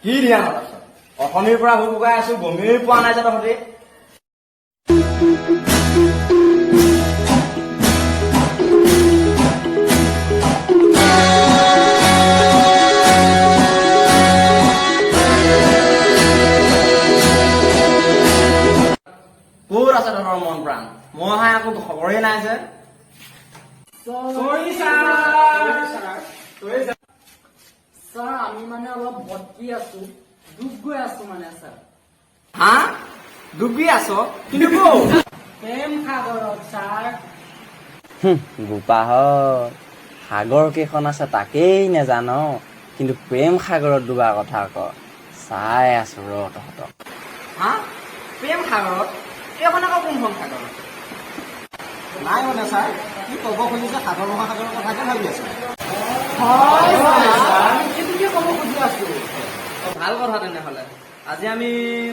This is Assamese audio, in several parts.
কি ধ্যানত আছ? অথনিৰ পৰা হুকুকাই আছো, গমেই পোৱা নাই যে তহঁতি। ক'ত আছে তহঁতৰ মন প্ৰাণ? মই অহা একো খবৰেই নাই যে। ছাৰ আমি মানে অলপ ভটকি আছো, ডুব গৈ আছো মানে ছাৰ। হা? ডুবি আছ? কিন্তু ক'ত? প্ৰেম সাগৰত ছাৰ। গোপাহত সাগৰ কেইখন আছে তাকেই নেজান, কিন্তু প্ৰেম সাগৰত ডুবাৰ কথা ক। চাই আছো ৰ তহঁতক। হা? প্ৰেম সাগৰত? এইখন আকৌ কোনখন সাগৰত? নাই মানে ছাৰ, কি ক'ব খুজিছে সাগৰ মহাসাগৰৰ কথাকে ভাবি আছো। এইটোকে ক'ব খুজি আছো। ভাল কথা তেনেহ'লে, আজি আমি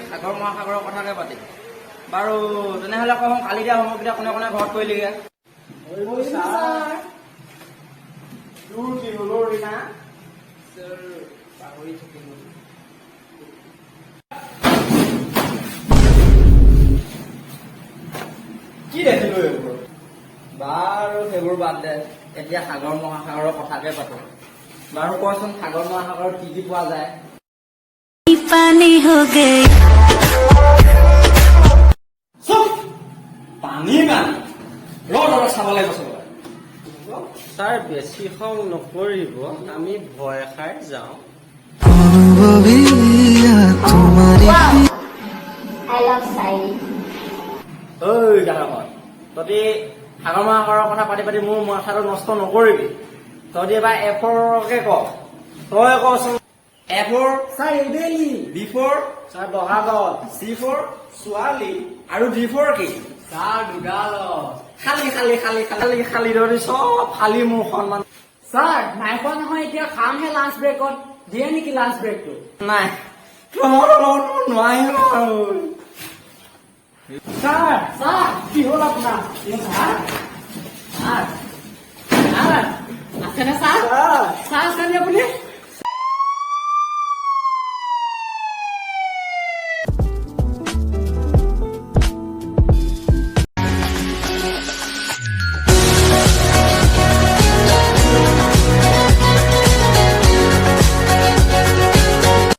সাগৰ মহাসাগৰৰ কথাকে পাতিম। বাৰু তেনেহ'লে কওঁ কালি দিয়া হোমৱৰ্ককেইটা কোনে কোনে ঘৰত কৰিলিগে? তোৰ কি হ'ল ৰীণা? পাহৰি থাকিলো। কি দেখিলো এইবোৰ? বাৰু সেইবোৰ বাদ দে, এতিয়া সাগৰ মহাসাগৰৰ কথাকে পাতো। বাৰু কোৱাচোন সাগৰ মহাসাগৰত কি কি পোৱা যায়? पानी हो गई পানী পানী ৰ চাব লাগিব চব। ছাৰ বেছি খং নকৰিব, আমি ভয় খাই যাওঁ। I love Sai. ঐ দাদাহঁত, তহঁতি সাগৰ মহাসাগৰৰ কথা পাতি পাতি মোৰ মাথাটো নষ্ট নকৰিবি। তহঁতি এবাৰ এফৰকে ক। তই কচোন। এফৰ ছাৰ এবেলি। বি ফৰ ছাৰ বহাগত। চি ফৰ ছোৱালী আৰু ডি ফৰ কি? ছাৰ দুগালত। খালি খালি খালি খালি খালি ধৰি চব খালি মোৰ সন্মান। ছাৰ নাই খোৱা নহয়, এতিয়া খামহে লাঞ্চ ব্ৰেকত। দিয়ে নেকি লাঞ্চ ব্ৰেকটো? নাই তহঁতৰ লগত মই নোৱাৰিম আৰু। ছাৰ ছাৰ কি হ'ল আপোনাৰ? ছাৰ ছাৰ ছাৰ আছেনে ছাৰ? ছাৰ আছেনে আপুনি?